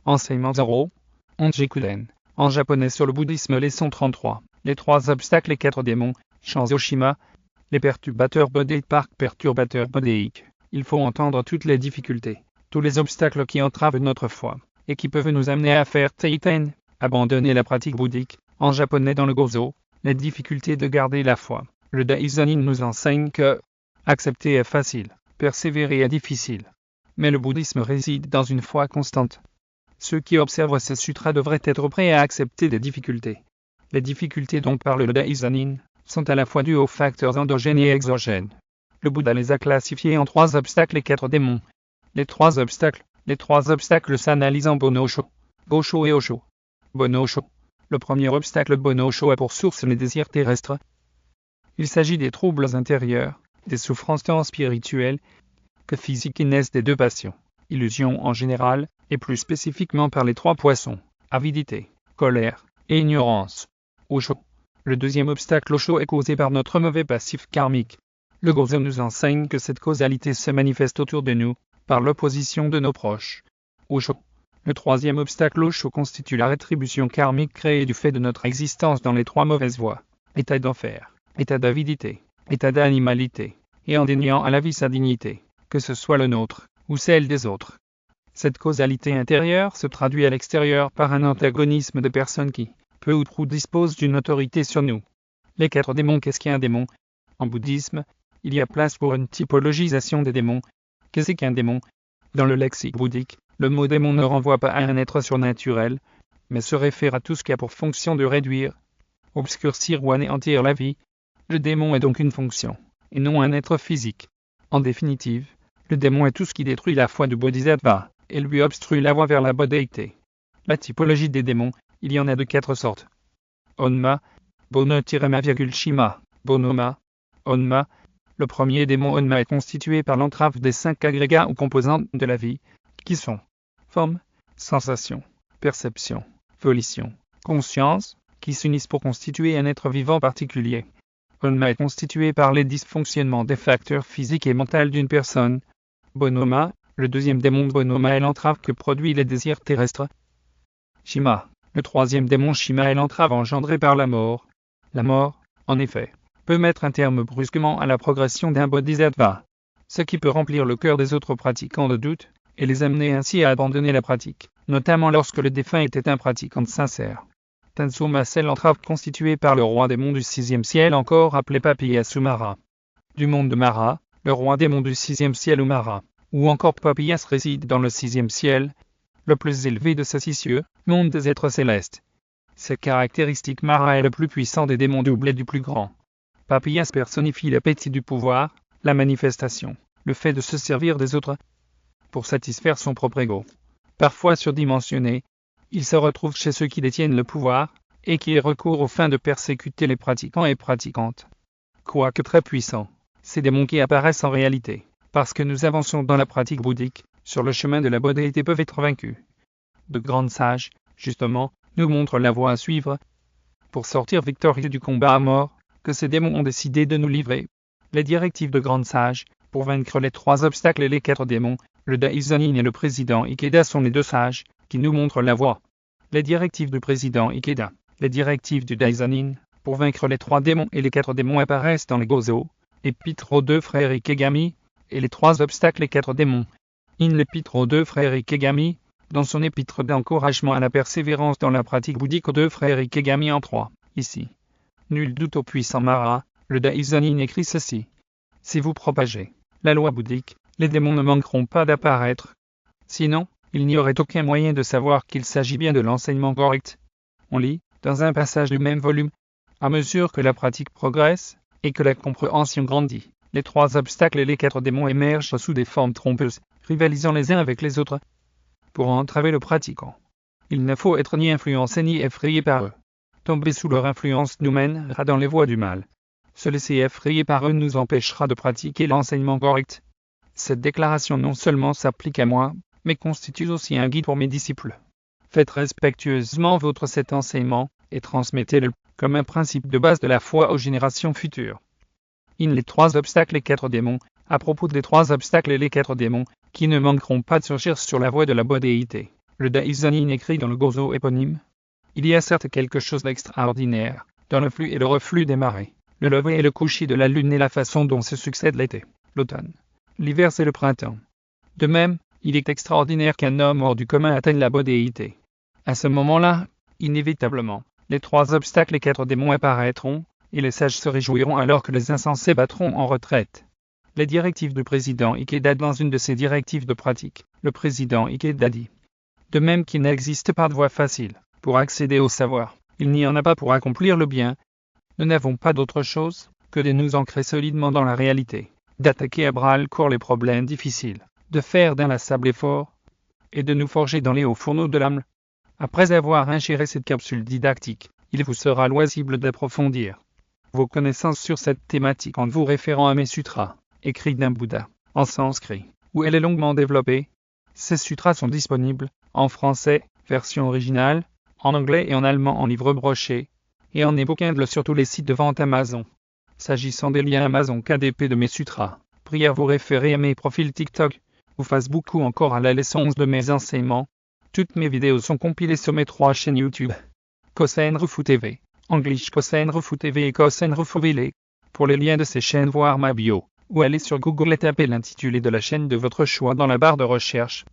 Enseignement 0. Onjikuden. En japonais sur le bouddhisme, leçon 33. Les 3 obstacles et 4 démons. Shanzoshima. Les perturbateurs bodhiques. Parc perturbateurs bodhiques. Il faut entendre toutes les difficultés, tous les obstacles qui entravent notre foi, et qui peuvent nous amener à faire teiten, abandonner la pratique bouddhique. En japonais dans le Gozo, les difficultés de garder la foi. Le Daizanin nous enseigne que accepter est facile, persévérer est difficile. Mais le bouddhisme réside dans une foi constante. Ceux qui observent ces sutras devraient être prêts à accepter des difficultés. Les difficultés dont parle le Daizanin sont à la fois dues aux facteurs endogènes et exogènes. Le Bouddha les a classifiés en 3 obstacles et 4 démons. Les 3 obstacles s'analysent en Bonosho, Gosho et Osho. Bonosho. Le premier obstacle Bonosho a pour source les désirs terrestres. Il s'agit des troubles intérieurs, des souffrances tant spirituelles que physiques qui naissent des 2 passions, illusions en général, et plus spécifiquement par les 3 poissons, avidité, colère et ignorance. Osho. Le deuxième obstacle Osho est causé par notre mauvais passif karmique. Le Gozo nous enseigne que cette causalité se manifeste autour de nous, par l'opposition de nos proches. Osho. Le troisième obstacle Osho constitue la rétribution karmique créée du fait de notre existence dans les 3 mauvaises voies. État d'enfer, état d'avidité, état d'animalité, et en déniant à la vie sa dignité, que ce soit le nôtre, ou celle des autres. Cette causalité intérieure se traduit à l'extérieur par un antagonisme de personnes qui, peu ou prou, disposent d'une autorité sur nous. Les 4 démons. Qu'est-ce qu'un démon ? En bouddhisme, il y a place pour une typologisation des démons. Qu'est-ce qu'un démon ? Dans le lexique bouddhique, le mot démon ne renvoie pas à un être surnaturel, mais se réfère à tout ce qui a pour fonction de réduire, obscurcir ou anéantir la vie. Le démon est donc une fonction, et non un être physique. En définitive, le démon est tout ce qui détruit la foi du bodhisattva, et lui obstrue la voie vers la bodhéité. La typologie des démons, il y en a de 4 sortes. Onma, Bono-ma-shima, Bonoma, Onma. Le premier démon Onma est constitué par l'entrave des 5 agrégats ou composantes de la vie, qui sont forme, sensation, perception, volition, conscience, qui s'unissent pour constituer un être vivant particulier. Onma est constitué par les dysfonctionnements des facteurs physiques et mentaux d'une personne. Bonoma, le deuxième démon Bonoma est l'entrave que produit les désirs terrestres. Shima, le troisième démon Shima est l'entrave engendrée par la mort. La mort, en effet, peut mettre un terme brusquement à la progression d'un bodhisattva, ce qui peut remplir le cœur des autres pratiquants de doute, et les amener ainsi à abandonner la pratique, notamment lorsque le défunt était un pratiquant sincère. Tensuma, c'est l'entrave constituée par le roi démon du 6e ciel, encore appelé Papiyas ou Mara. Du monde de Mara, le roi démon du 6e ciel ou Mara, ou encore Papiyas réside dans le 6e ciel, le plus élevé de ces 6 cieux, monde des êtres célestes. Cette caractéristique Mara est le plus puissant des démons double et du plus grand. Papiyas personnifie l'appétit du pouvoir, la manifestation, le fait de se servir des autres pour satisfaire son propre ego. Parfois surdimensionné, il se retrouve chez ceux qui détiennent le pouvoir, et qui recourent aux fins de persécuter les pratiquants et pratiquantes. Quoique très puissants, ces démons qui apparaissent en réalité, parce que nous avançons dans la pratique bouddhique, sur le chemin de la bodhéité peuvent être vaincus. De grands sages, justement, nous montrent la voie à suivre pour sortir victorieux du combat à mort, que ces démons ont décidé de nous livrer. Les directives de grands sages, pour vaincre les 3 obstacles et les 4 démons, le Daizanin et le président Ikeda sont les 2 sages, qui nous montrent la voie. Les directives du président Ikeda, les directives du Daizanin, pour vaincre les 3 démons et les 4 démons apparaissent dans les Gozo, épître aux 2 frères Ikegami, et les 3 obstacles et 4 démons. L'épître aux 2 frères Ikegami, dans son épître d'encouragement à la persévérance dans la pratique bouddhique aux 2 frères Ikegami en 3, ici. Nul doute au puissant Mara, le Daizanin écrit ceci. Si vous propagez la loi bouddhique, les démons ne manqueront pas d'apparaître. Sinon, il n'y aurait aucun moyen de savoir qu'il s'agit bien de l'enseignement correct. On lit, dans un passage du même volume, à mesure que la pratique progresse, et que la compréhension grandit, les 3 obstacles et les 4 démons émergent sous des formes trompeuses, rivalisant les uns avec les autres. Pour entraver le pratiquant, il ne faut être ni influencé ni effrayé par eux. Tomber sous leur influence nous mènera dans les voies du mal. Se laisser effrayer par eux nous empêchera de pratiquer l'enseignement correct. Cette déclaration non seulement s'applique à moi, mais constitue aussi un guide pour mes disciples. Faites respectueusement vôtre cet enseignement, et transmettez-le, comme un principe de base de la foi aux générations futures. Les 3 obstacles et 4 démons, à propos des 3 obstacles et les 4 démons, qui ne manqueront pas de surgir sur la voie de la bodhéité. Le Daisyonin écrit dans le Gozo éponyme. Il y a certes quelque chose d'extraordinaire dans le flux et le reflux des marées, le lever et le coucher de la lune et la façon dont se succèdent l'été, l'automne, l'hiver et le printemps. De même, il est extraordinaire qu'un homme hors du commun atteigne la bodhéité. À ce moment-là, inévitablement, les 3 obstacles et 4 démons apparaîtront, et les sages se réjouiront alors que les insensés battront en retraite. Les directives du président Ikeda. Dans une de ses directives de pratique, le président Ikeda dit: de même qu'il n'existe pas de voie facile pour accéder au savoir, il n'y en a pas pour accomplir le bien. Nous n'avons pas d'autre chose que de nous ancrer solidement dans la réalité, d'attaquer à bras-le-corps les problèmes difficiles, de faire d'inlassables efforts, et de nous forger dans les hauts fourneaux de l'âme. Après avoir ingéré cette capsule didactique, il vous sera loisible d'approfondir vos connaissances sur cette thématique en vous référant à mes sutras, écrits d'un Bouddha, en sanskrit, où elle est longuement développée. Ces sutras sont disponibles, en français, version originale, en anglais et en allemand en livre broché, et en e-book Kindle sur tous les sites de vente Amazon. S'agissant des liens Amazon KDP de mes sutras, priez à vous référer à mes profils TikTok, ou Facebook ou encore à la leçon 11 de mes enseignements. Toutes mes vidéos sont compilées sur mes 3 chaînes YouTube. Kosen Rufu TV, English Kosen Rufu TV et Kosen Rufu Vile. Pour les liens de ces chaînes, voir ma bio, ou allez sur Google et tapez l'intitulé de la chaîne de votre choix dans la barre de recherche.